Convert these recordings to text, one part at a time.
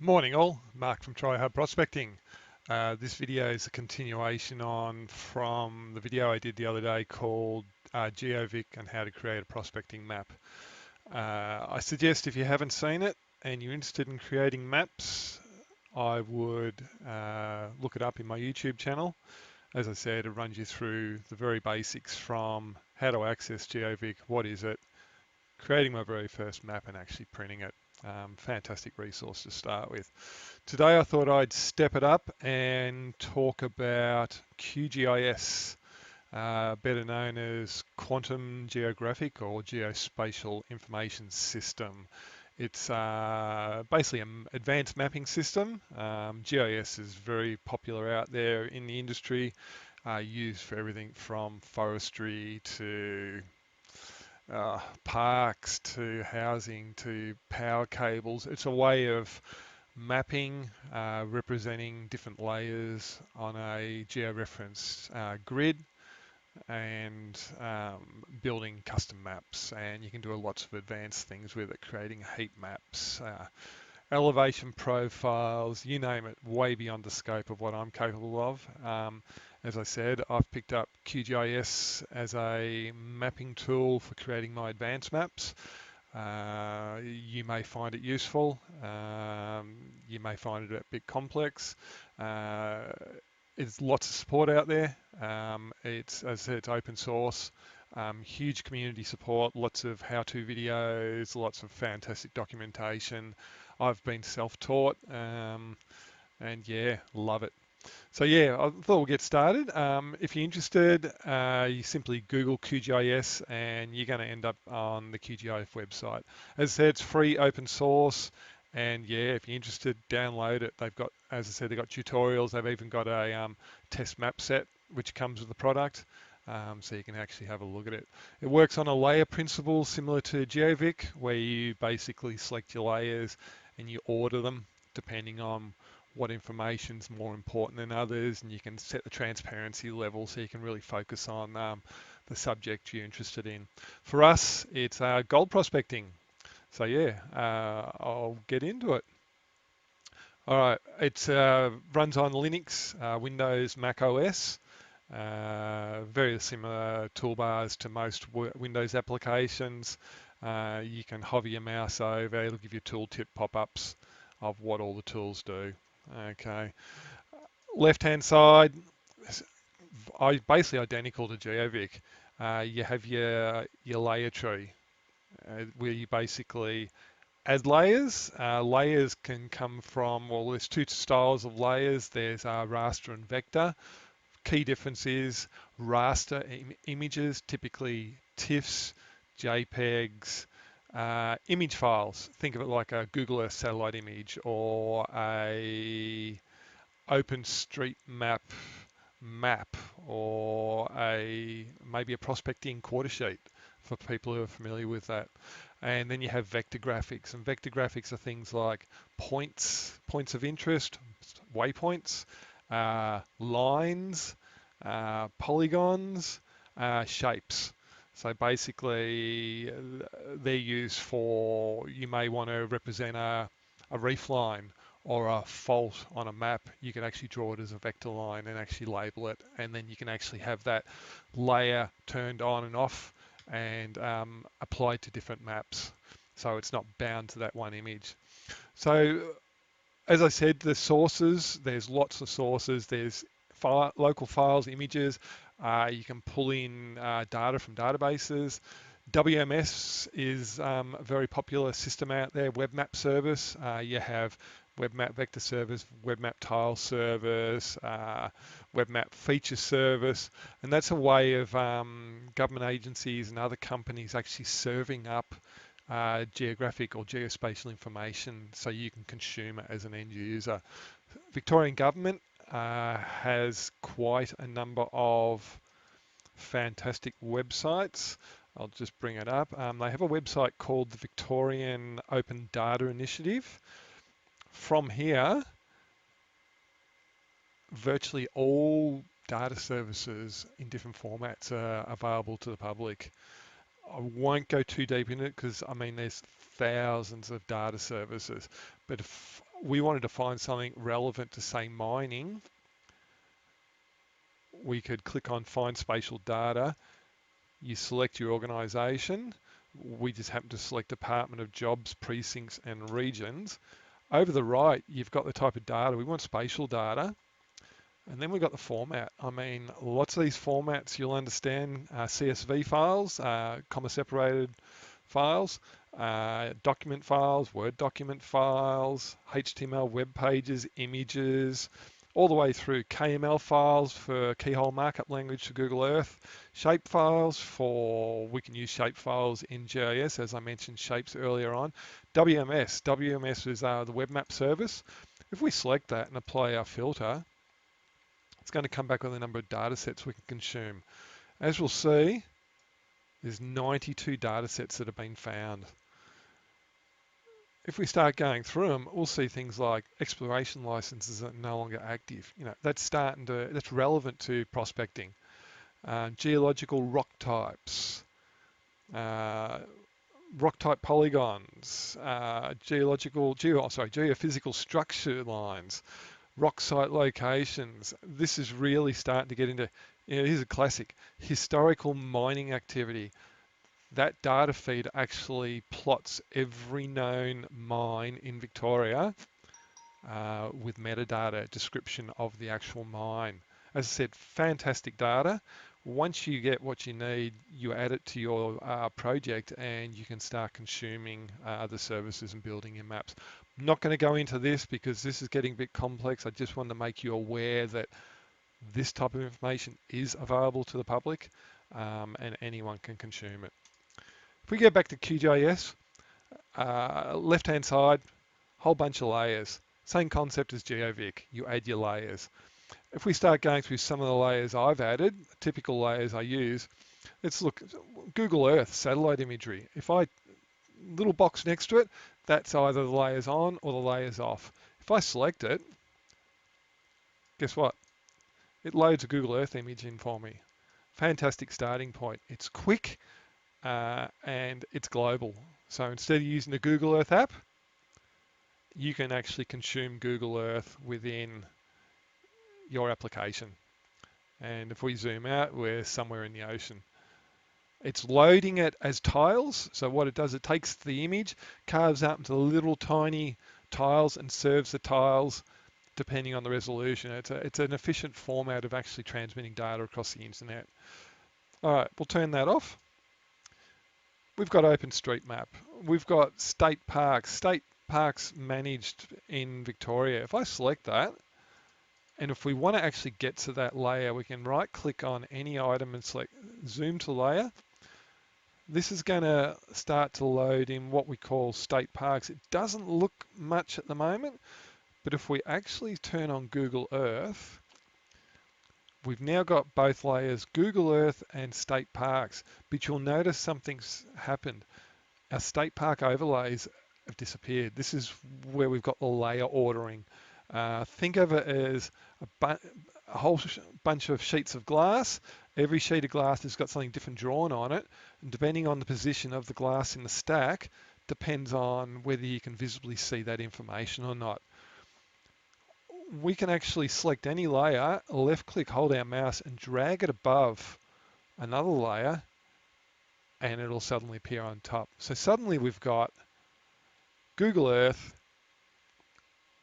Morning all, Mark from Try Hard Prospecting. This video is a continuation from the video I did the other day called Geovic and how to create a prospecting map. I suggest if you haven't seen it and you're interested in creating maps, I would look it up in my YouTube channel. As I said, it runs you through the very basics from how to access Geovic, what is it, creating my very first map and actually printing it. Fantastic resource to start with. Today I thought I'd step it up and talk about QGIS, better known as Quantum Geographic or Geospatial Information System. It's basically an advanced mapping system. GIS is very popular out there in the industry, used for everything from forestry to parks to housing to power cables. It's a way of mapping, representing different layers on a georeference grid and building custom maps. And you can do lots of advanced things with it, creating heat maps, elevation profiles, you name it, way beyond the scope of what I'm capable of. As I said, I've picked up QGIS as a mapping tool for creating my advanced maps. You may find it useful. You may find it a bit complex. There's lots of support out there. As I said, it's open source. Huge community support, lots of how-to videos, lots of fantastic documentation. I've been self-taught, and yeah, love it. So yeah, I thought we'll get started. If you're interested, you simply Google QGIS and you're going to end up on the QGIS website. As I said, it's free, open source, and yeah, if you're interested, download it. They've got, as I said, they've got tutorials. They've even got a test map set which comes with the product, so you can actually have a look at it. It works on a layer principle similar to Geovic, where you basically select your layers and you order them depending on what information's more important than others, and you can set the transparency level so you can really focus on the subject you're interested in. For us, it's gold prospecting. So yeah, I'll get into it. All right, it runs on Linux, Windows, Mac OS. Very similar toolbars to most Windows applications. You can hover your mouse over, it'll give you tooltip pop-ups of what all the tools do. Okay, left-hand side, basically identical to Geovic. You have your layer tree, where you basically add layers. Layers can come from, well, there's two styles of layers. There's raster and vector. Key difference is raster images, typically TIFFs, JPEGs, image files. Think of it like a Google Earth satellite image or a OpenStreetMap map or maybe a prospecting quarter sheet for people who are familiar with that. And then you have vector graphics, and vector graphics are things like points of interest, waypoints, lines, polygons, shapes. So basically they're used for, you may want to represent a reef line or a fault on a map. You can actually draw it as a vector line and actually label it, and then you can actually have that layer turned on and off and applied to different maps. So it's not bound to that one image. So as I said, the sources, there's lots of sources. There's local files, images. You can pull in data from databases. WMS is a very popular system out there, web map service. You have web map vector service, web map tile service, web map feature service, and that's a way of government agencies and other companies actually serving up geographic or geospatial information so you can consume it as an end user. Victorian government has quite a number of fantastic websites. I'll just bring it up. They have a website called the Victorian Open Data Initiative. From here, virtually all data services in different formats are available to the public. I won't go too deep in it because I mean there's thousands of data services, But if we wanted to find something relevant to, say, mining, we could click on Find Spatial Data. You select your organisation. We just happen to select Department of Jobs, Precincts and Regions. Over the right, you've got the type of data. We want spatial data. And then we've got the format. I mean, lots of these formats you'll understand, CSV files, comma separated files, document files, Word document files, HTML web pages, images, all the way through KML files for keyhole markup language to Google Earth, shape files we can use shape files in GIS, as I mentioned shapes earlier on. WMS is the web map service. If we select that and apply our filter, it's going to come back with a number of data sets we can consume. As we'll see, there's 92 data sets that have been found. If we start going through them, we'll see things like exploration licenses are no longer active. That's relevant to prospecting. Geological rock types, rock type polygons, geophysical structure lines, rock site locations. This is really starting to get into, here's a classic, historical mining activity. That data feed actually plots every known mine in Victoria with metadata description of the actual mine. As I said, fantastic data. Once you get what you need, you add it to your project and you can start consuming the services and building your maps. I'm not going to go into this because this is getting a bit complex. I just wanted to make you aware that this type of information is available to the public and anyone can consume it. If we go back to QGIS, left-hand side, whole bunch of layers. Same concept as Geovic, you add your layers. If we start going through some of the layers I've added, typical layers I use, let's look, Google Earth, satellite imagery. If little box next to it, that's either the layers on or the layers off. If I select it, guess what? It loads a Google Earth image in for me. Fantastic starting point. It's quick and it's global. So instead of using the Google Earth app, you can actually consume Google Earth within your application. And if we zoom out, we're somewhere in the ocean. It's loading it as tiles. So what it does, it takes the image, carves out into little tiny tiles and serves the tiles depending on the resolution. It's an efficient format of actually transmitting data across the internet. All right, we'll turn that off. We've got OpenStreetMap. We've got state parks managed in Victoria. If I select that, and if we want to actually get to that layer, we can right click on any item and select zoom to layer. This is going to start to load in what we call state parks. It doesn't look much at the moment, but if we actually turn on Google Earth, we've now got both layers, Google Earth and state parks, but you'll notice something's happened. Our state park overlays have disappeared. This is where we've got the layer ordering. Think of it as a whole bunch of sheets of glass. Every sheet of glass has got something different drawn on it, and depending on the position of the glass in the stack, depends on whether you can visibly see that information or not. We can actually select any layer, left click, hold our mouse and drag it above another layer and it'll suddenly appear on top. So suddenly we've got Google Earth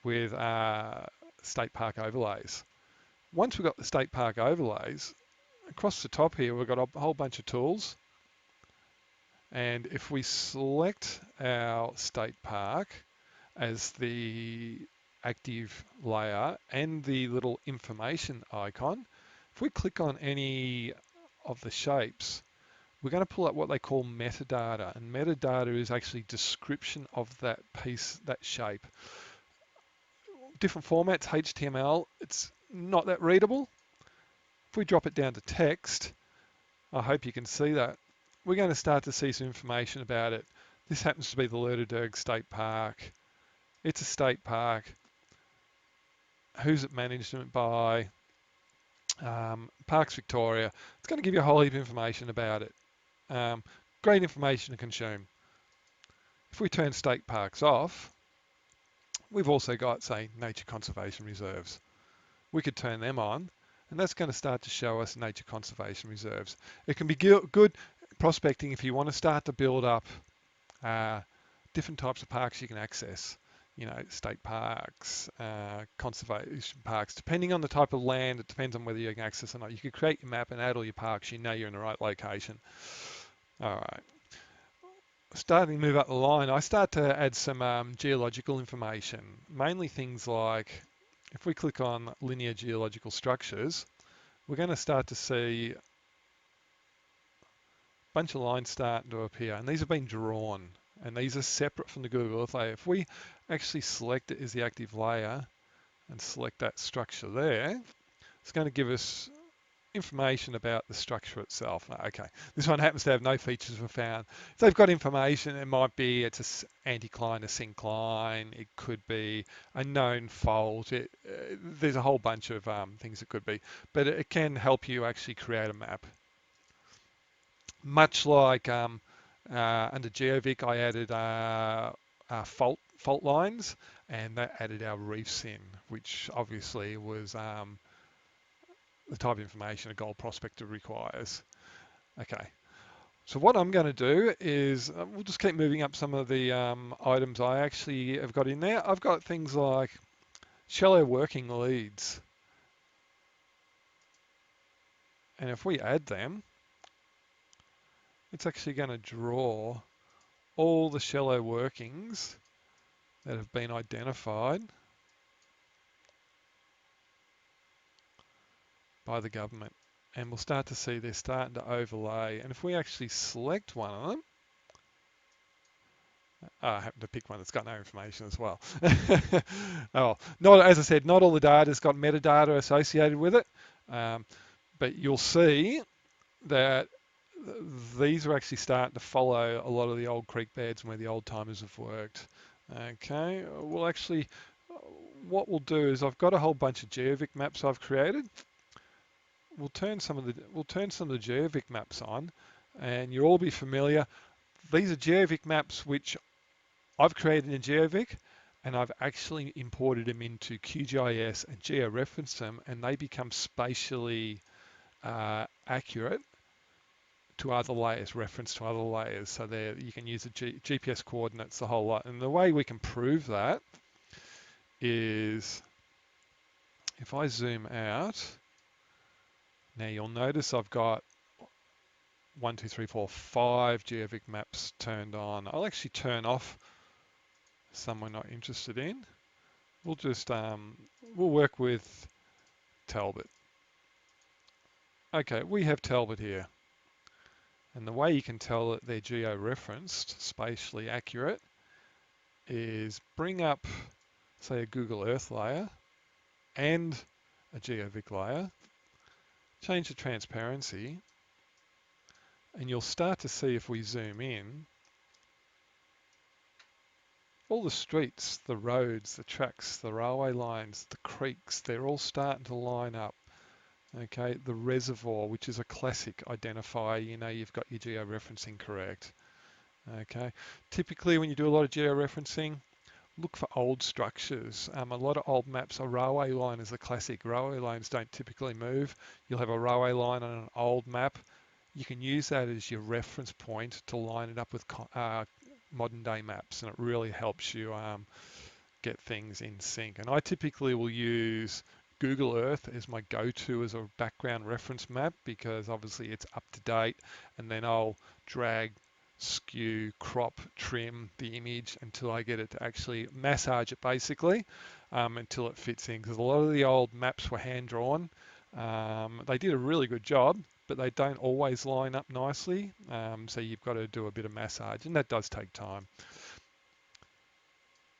with state park overlays. Once we've got the state park overlays, across the top here we've got a whole bunch of tools, and if we select our state park as the active layer and the little information icon, if we click on any of the shapes, we're going to pull up what they call metadata, and metadata is actually description of that piece, that shape. Different formats, HTML, it's not that readable. If we drop it down to text, I hope you can see that. We're going to start to see some information about it. This happens to be the Lerderderg State Park. It's a state park. Who's it managed by? Parks Victoria. It's going to give you a whole heap of information about it. Great information to consume. If we turn state parks off, We've also got, say, nature conservation reserves. We could turn them on, and that's going to start to show us nature conservation reserves. It can be good prospecting if you want to start to build up different types of parks you can access. You know, state parks, conservation parks, depending on the type of land, it depends on whether you can access or not. You could create your map and add all your parks, you know you're in the right location. All right. Starting to move up the line, I start to add some geological information, mainly things like, if we click on linear geological structures, we're going to start to see a bunch of lines starting to appear, and these have been drawn, and these are separate from the Google Earth layer. If we actually select it as the active layer and select that structure there, it's going to give us information about the structure itself. Okay, this one happens to have no features were found. If they've got information, it might be it's an anticline, a syncline, it could be a known fault. There's a whole bunch of things it could be, but it can help you actually create a map. Much like under Geovic, I added fault lines, and that added our reefs in, which obviously was the type of information a Gold Prospector requires. Okay, so what I'm going to do is we'll just keep moving up some of the items I actually have got in there. I've got things like shallow working leads. And if we add them, it's actually going to draw all the shallow workings that have been identified by the government. And we'll start to see they're starting to overlay. And if we actually select one of them, I happen to pick one that's got no information as well. Oh, not, as I said, not all the data's got metadata associated with it, but you'll see that these are actually starting to follow a lot of the old creek beds and where the old timers have worked. Okay, we'll actually, what we'll do is I've got a whole bunch of Geovic maps I've created. We'll turn some of the Geovic maps on, and you'll all be familiar. These are Geovic maps which I've created in Geovic, and I've actually imported them into QGIS and georeferenced them, and they become spatially accurate to other layers, reference to other layers. So there you can use the GPS coordinates, the whole lot. And the way we can prove that is if I zoom out, now you'll notice I've got 1, 2, 3, 4, 5 Geovic maps turned on. I'll actually turn off some we're not interested in. We'll just, we'll work with Talbot. Okay, we have Talbot here. And the way you can tell that they're georeferenced, spatially accurate, is bring up, say, a Google Earth layer and a Geovic layer, change the transparency, and you'll start to see if we zoom in, all the streets, the roads, the tracks, the railway lines, the creeks, they're all starting to line up. Okay, the reservoir, which is a classic identifier, you know you've got your georeferencing correct. Okay, typically when you do a lot of georeferencing, look for old structures. A lot of old maps, a railway line is a classic. Railway lines don't typically move. You'll have a railway line on an old map. You can use that as your reference point to line it up with modern day maps, and it really helps you get things in sync. And I typically will use Google Earth as my go-to as a background reference map because obviously it's up to date, and then I'll drag, skew, crop, trim the image until I get it to actually massage it basically until it fits in, because a lot of the old maps were hand drawn. They did a really good job, but they don't always line up nicely, so you've got to do a bit of massage, and that does take time.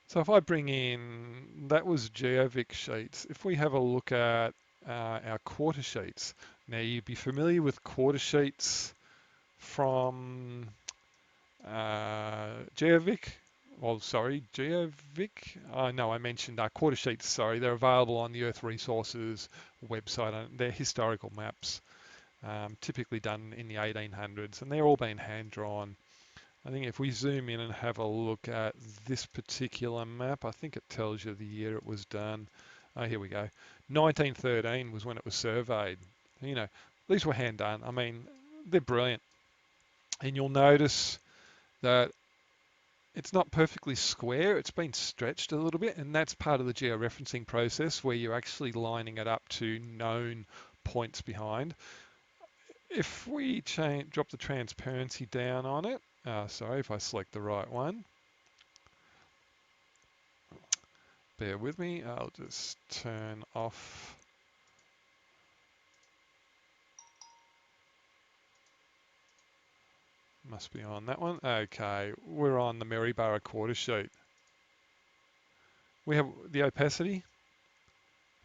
So if I bring in, that was Geovic sheets. If we have a look at our quarter sheets, now you'd be familiar with quarter sheets from Geovic. Well, sorry, Geovic. No, I mentioned quarter sheets. Sorry, they're available on the Earth Resources website. They're historical maps, typically done in the 1800s, and they're all been hand drawn. I think if we zoom in and have a look at this particular map, I think it tells you the year it was done. Oh, here we go. 1913 was when it was surveyed. You know, these were hand done. I mean, they're brilliant. And you'll notice that it's not perfectly square. It's been stretched a little bit, and that's part of the georeferencing process where you're actually lining it up to known points behind. If we drop the transparency down on it, sorry, if I select the right one, bear with me, I'll just turn off. Must be on that one. Okay, we're on the Maryborough quarter sheet. We have the opacity.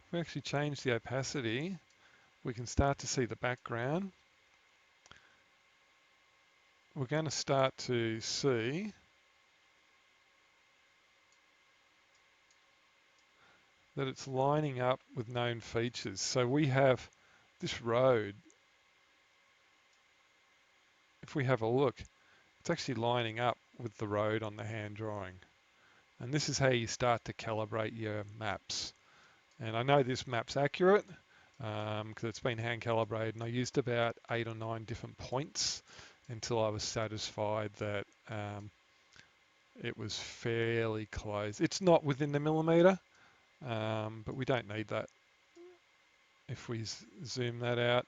If we actually change the opacity, we can start to see the background. We're going to start to see that it's lining up with known features. So we have this road. If we have a look, it's actually lining up with the road on the hand drawing. And this is how you start to calibrate your maps. And I know this map's accurate because it's been hand calibrated, and I used about 8 or 9 different points until I was satisfied that it was fairly close. It's not within the millimetre, but we don't need that. If we zoom that out,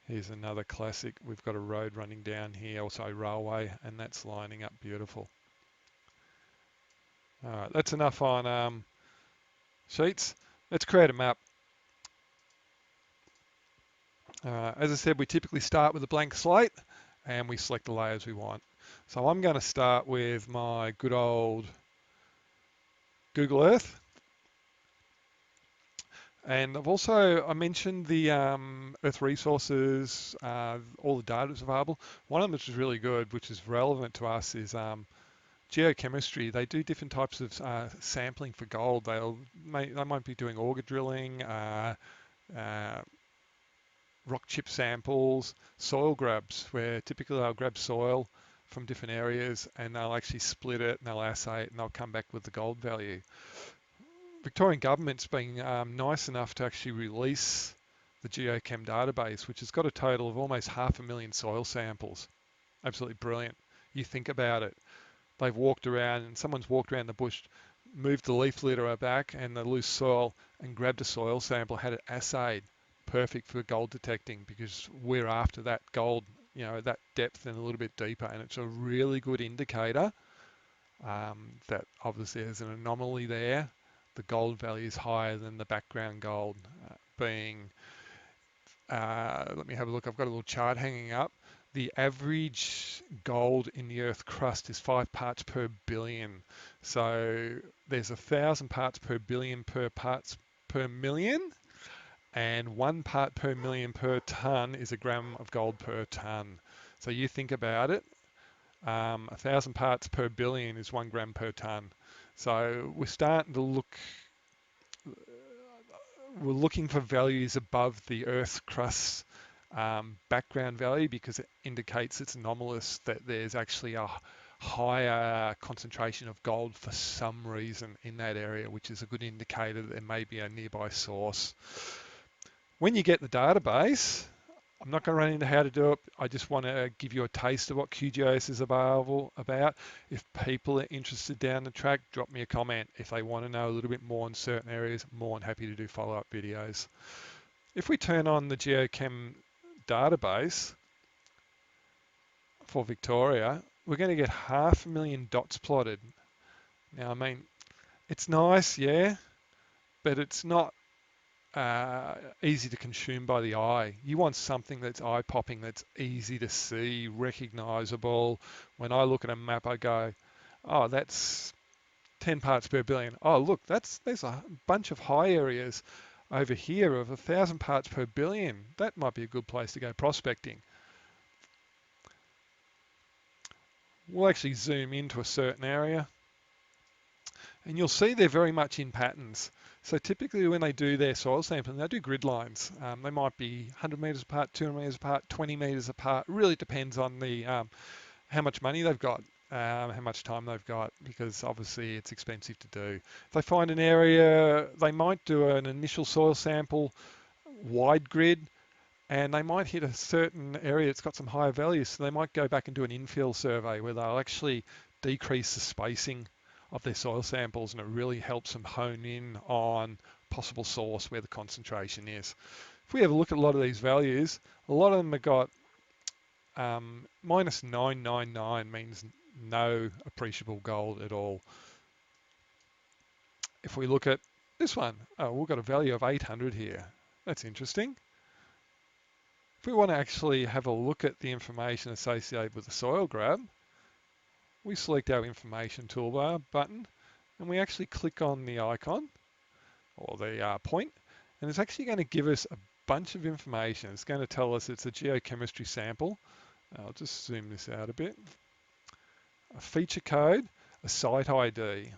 here's another classic. We've got a road running down here, also railway, and that's lining up beautiful. All right, that's enough on sheets. Let's create a map. As I said, we typically start with a blank slate and we select the layers we want. So I'm going to start with my good old Google Earth. And I mentioned the Earth resources, all the data is available. One of them which is really good, which is relevant to us, is geochemistry. They do different types of sampling for gold. They might be doing auger drilling, rock chip samples, soil grabs, where typically they'll grab soil from different areas and they'll actually split it and they'll assay it and they'll come back with the gold value. Victorian government's been nice enough to actually release the Geochem database, which has got a total of almost 500,000 soil samples. Absolutely brilliant. You think about it. They've walked around and someone's walked around the bush, moved the leaf litter back and the loose soil and grabbed a soil sample, had it assayed. Perfect for gold detecting because we're after that gold, that depth and a little bit deeper, and it's a really good indicator that obviously there's an anomaly there. The gold value is higher than the background gold being, let me have a look, I've got a little chart hanging up. The average gold in the earth crust is 5 parts per billion. So there's 1,000 parts per billion per parts per million. And 1 part per million per ton is a gram of gold per ton. So you think about it, 1,000 parts per billion is 1 gram per ton. So we're starting to look, we're looking for values above the Earth's crust background value because it indicates it's anomalous, that there's actually a higher concentration of gold for some reason in that area, which is a good indicator that there may be a nearby source. When you get the database, I'm not going to run into how to do it. I just want to give you a taste of what QGIS is available about. If people are interested down the track, drop me a comment. If they want to know a little bit more in certain areas, more than happy to do follow-up videos. If we turn on the Geochem database for Victoria, we're going to get 500,000 dots plotted. Now, I mean, it's nice, yeah, but it's not easy to consume by the eye. You want something that's eye-popping, that's easy to see, recognizable. When I look at a map, I go, oh, that's 10 parts per billion. Oh, look, there's a bunch of high areas over here of 1,000 parts per billion. That might be a good place to go prospecting. We'll actually zoom into a certain area, and you'll see they're very much in patterns. So typically when they do their soil sampling, they do grid lines. They might be 100 metres apart, 200 metres apart, 20 metres apart. It really depends on the how much money they've got. how much time they've got, because obviously it's expensive to do. If they find an area, they might do an initial soil sample wide grid, and they might hit a certain area that's got some higher values, so they might go back and do an infill survey where they'll actually decrease the spacing of their soil samples, and it really helps them hone in on possible source where the concentration is. If we have a look at a lot of these values, a lot of them have got minus 999 means no appreciable gold at all. If we look at this one, oh, we've got a value of 800 here. That's interesting. If we want to actually have a look at the information associated with the soil grab, we select our information toolbar button and we actually click on the icon or the point, and it's actually going to give us a bunch of information. It's going to tell us it's a geochemistry sample. I'll just zoom this out a bit. A feature code, a site ID.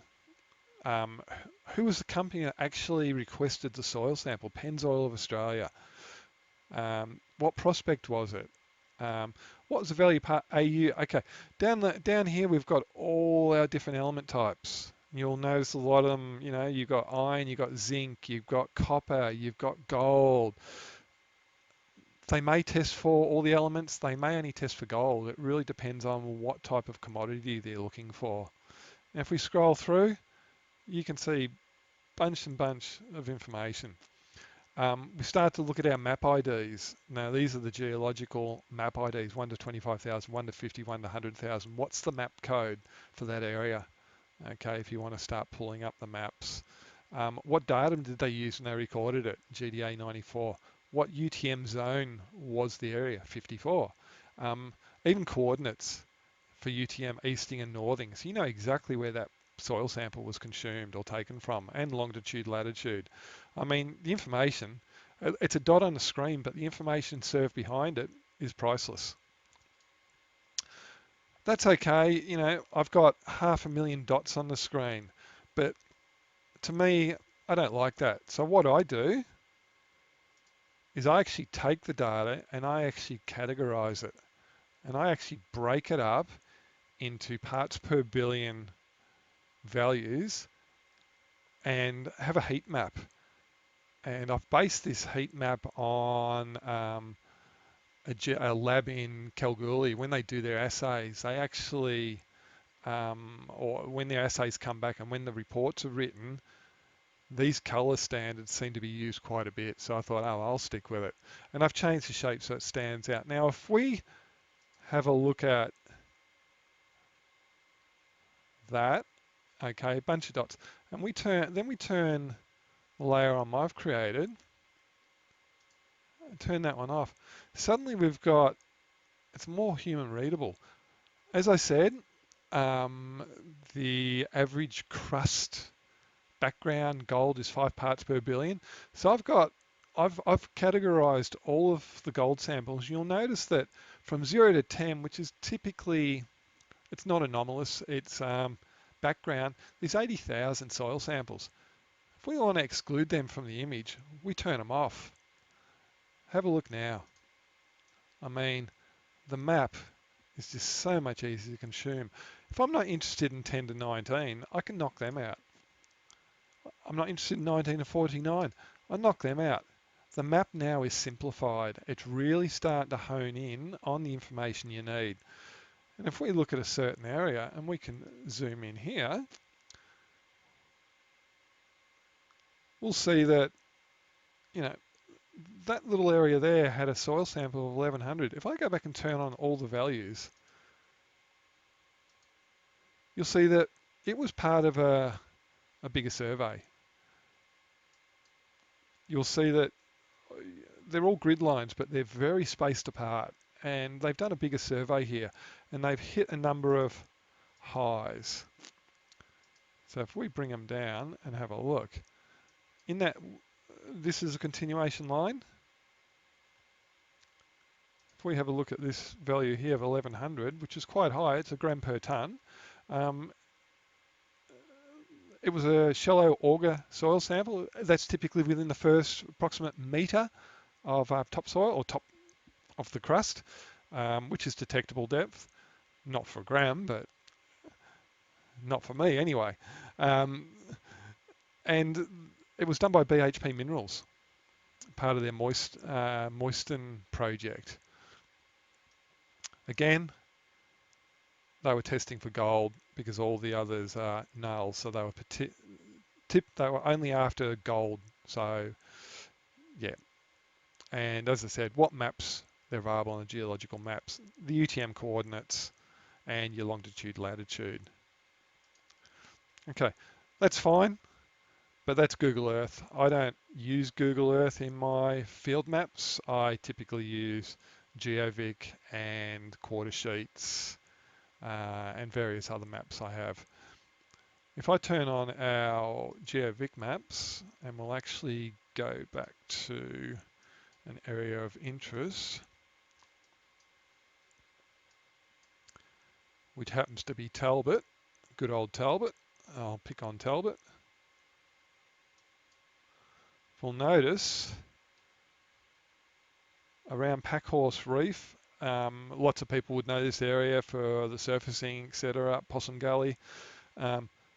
Who was the company that actually requested the soil sample? Pennzoil of Australia. What prospect was it? What was the value part AU? Okay, down here we've got all our different element types. You'll notice a lot of them, you know, you've got iron, you've got zinc, you've got copper, you've got gold. They may test for all the elements, they may only test for gold. It really depends on what type of commodity they're looking for. And if we scroll through, you can see bunch and bunch of information. We start to look at our map IDs. Now these are the geological map IDs, 1 to 25,000, 1 to 50, 1 to 100,000. What's the map code for that area? Okay, if you want to start pulling up the maps. What datum did they use when they recorded it? GDA 94. What UTM zone was the area? 54. Even coordinates for UTM easting and northing. So you know exactly where that soil sample was consumed or taken from, and longitude, latitude. I mean, the information, it's a dot on the screen, but the information served behind it is priceless. That's okay, you know, I've got 500,000 dots on the screen, but to me, I don't like that. So what I do is I actually take the data and I actually categorize it, and I actually break it up into parts per billion values and have a heat map. And I've based this heat map on a lab in Kalgoorlie. When they do their assays, they actually, or when their assays come back and when the reports are written, these color standards seem to be used quite a bit. So I thought, oh, I'll stick with it. And I've changed the shape so it stands out. Now, if we have a look at that, okay, a bunch of dots, and then we turn the layer on I've created, turn that one off. Suddenly we've got, it's more human readable. As I said, the average crust background gold is 5 parts per billion. So I've categorized all of the gold samples. You'll notice that from 0 to 10, which is typically, it's not anomalous, it's background, there's 80,000 soil samples. If we want to exclude them from the image, we turn them off. Have a look now. I mean, the map is just so much easier to consume. If I'm not interested in 10 to 19, I can knock them out. I'm not interested in 19 to 49, I knock them out. The map now is simplified. It's really starting to hone in on the information you need. And if we look at a certain area, and we can zoom in here, we'll see that, you know, that little area there had a soil sample of 1100. If I go back and turn on all the values, you'll see that it was part of a bigger survey. You'll see that they're all grid lines, but they're very spaced apart. And they've done a bigger survey here, and they've hit a number of highs. So if we bring them down and have a look, in that, this is a continuation line. If we have a look at this value here of 1100, which is quite high, it's a gram per ton. It was a shallow auger soil sample. That's typically within the first approximate metre of topsoil or top of the crust, which is detectable depth, not for a gram, but not for me anyway. Um, and it was done by BHP Minerals, part of their Moisten project. Again, they were testing for gold because all the others are null, so they were they were only after gold. So yeah, and as I said, what maps they're available on the geological maps, the UTM coordinates and your longitude, latitude. Okay, that's fine, but that's Google Earth. I don't use Google Earth in my field maps. I typically use Geovic and quarter sheets and various other maps I have. If I turn on our Geovic Maps, and we'll actually go back to an area of interest, which happens to be Talbot, good old Talbot. I'll pick on Talbot. We'll notice around Packhorse Reef, lots of people would know this area for the surfacing, etc. Possum Gully,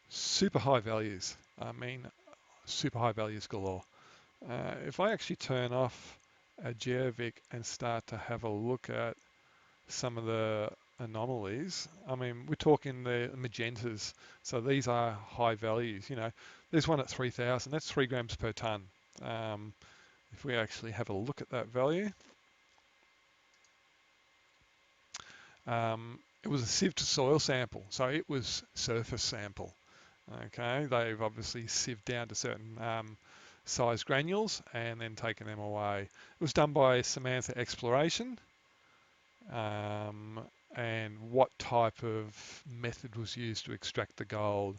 super high values. I mean, super high values galore. If I actually turn off a Geovic and start to have a look at some of the anomalies, I mean, we're talking the magentas, so these are high values. You know, there's one at 3,000, that's 3 grams per tonne. If we actually have a look at that value, it was a sieved soil sample, so it was surface sample. Okay, they've obviously sieved down to certain size granules and then taken them away. It was done by Samantha Exploration. And what type of method was used to extract the gold?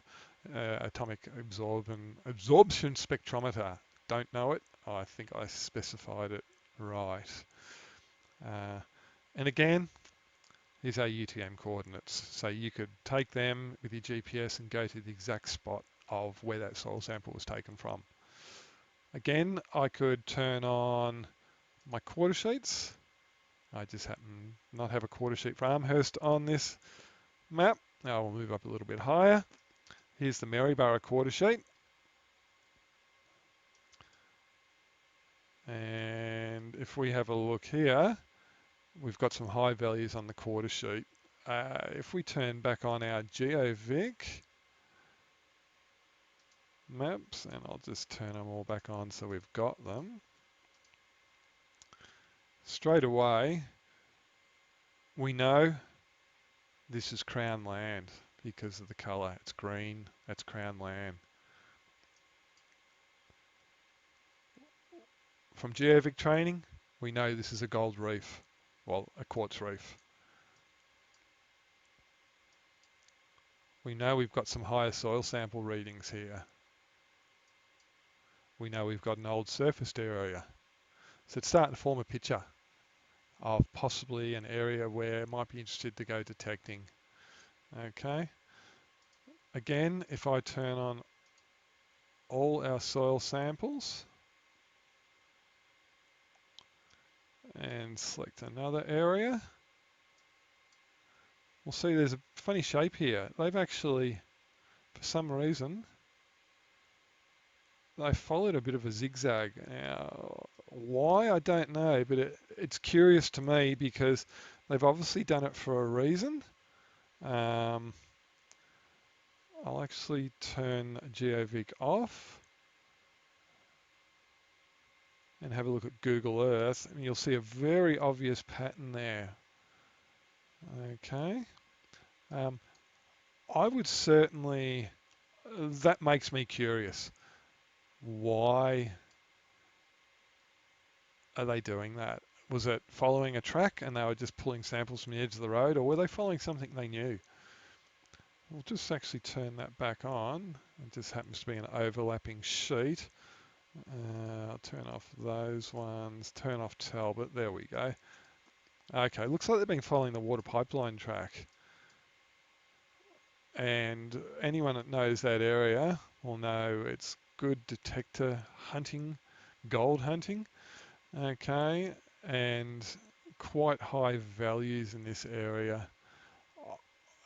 Atomic absorption spectrometer. Don't know it. I think I specified it right. And again, here's our UTM coordinates. So you could take them with your GPS and go to the exact spot of where that soil sample was taken from. Again, I could turn on my quarter sheets. I just happen not have a quarter sheet for Amherst on this map. Now we'll move up a little bit higher. Here's the Maryborough quarter sheet. And if we have a look here, we've got some high values on the quarter sheet. If we turn back on our Geovic maps, and I'll just turn them all back on so we've got them, straight away we know this is Crown land because of the colour. It's green, that's Crown land. From Geovic training, we know this is a gold reef, well, a quartz reef. We know we've got some higher soil sample readings here. We know we've got an old surfaced area. So it's starting to form a picture of possibly an area where it might be interested to go detecting. Okay. Again, if I turn on all our soil samples and select another area, we'll see there's a funny shape here. They've actually, for some reason, they followed a bit of a zigzag. Now, why, I don't know, but it's curious to me because they've obviously done it for a reason. I'll actually turn Geovic off and have a look at Google Earth, and you'll see a very obvious pattern there. Okay. I would certainly, that makes me curious. Why are they doing that? Was it following a track and they were just pulling samples from the edge of the road, or were they following something they knew? We'll just actually turn that back on. It just happens to be an overlapping sheet. I'll turn off those ones, turn off Talbot, there we go. Okay, looks like they've been following the water pipeline track. And anyone that knows that area will know it's good detector hunting, gold hunting. Okay, and quite high values in this area.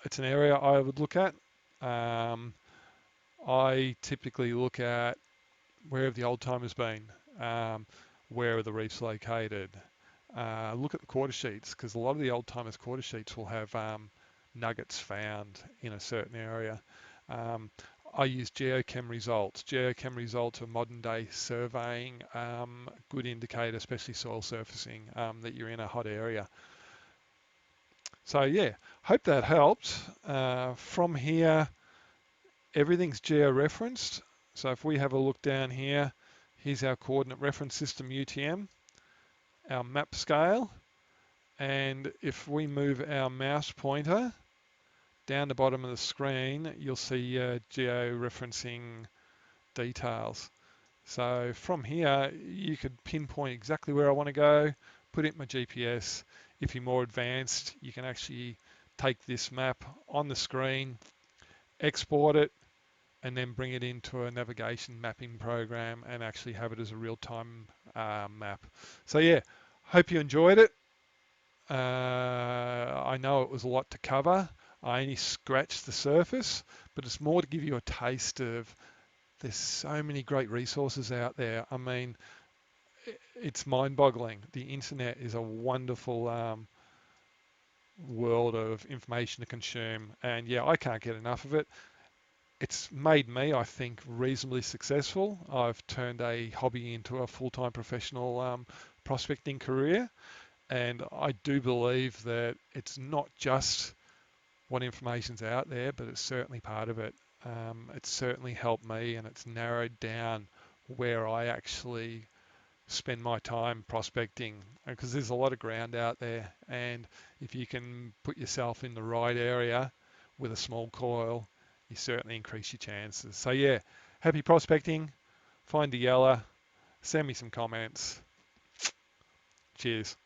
It's an area I would look at. Um, I typically look at where have the old timers been, um, where are the reefs located. Look at the quarter sheets because a lot of the old timers quarter sheets will have nuggets found in a certain area. Um, I use Geochem results. Geochem results are modern day surveying, good indicator, especially soil surfacing, that you're in a hot area. So yeah, hope that helped. From here, everything's georeferenced. So if we have a look down here, here's our coordinate reference system UTM, our map scale, and if we move our mouse pointer down the bottom of the screen, you'll see georeferencing details. So from here, you could pinpoint exactly where I want to go, put it in my GPS. If you're more advanced, you can actually take this map on the screen, export it, and then bring it into a navigation mapping program and actually have it as a real-time map. So yeah, hope you enjoyed it. I know it was a lot to cover. I only scratched the surface, but it's more to give you a taste of there's so many great resources out there. I mean, it's mind-boggling. The internet is a wonderful world of information to consume, and yeah, I can't get enough of it. It's made me, I think, reasonably successful. I've turned a hobby into a full-time professional prospecting career, and I do believe that it's not just what information's out there, but it's certainly part of it. It's certainly helped me, and it's narrowed down where I actually spend my time prospecting because there's a lot of ground out there, and if you can put yourself in the right area with a small coil, you certainly increase your chances. So yeah, happy prospecting. Find the yellow, send me some comments. Cheers.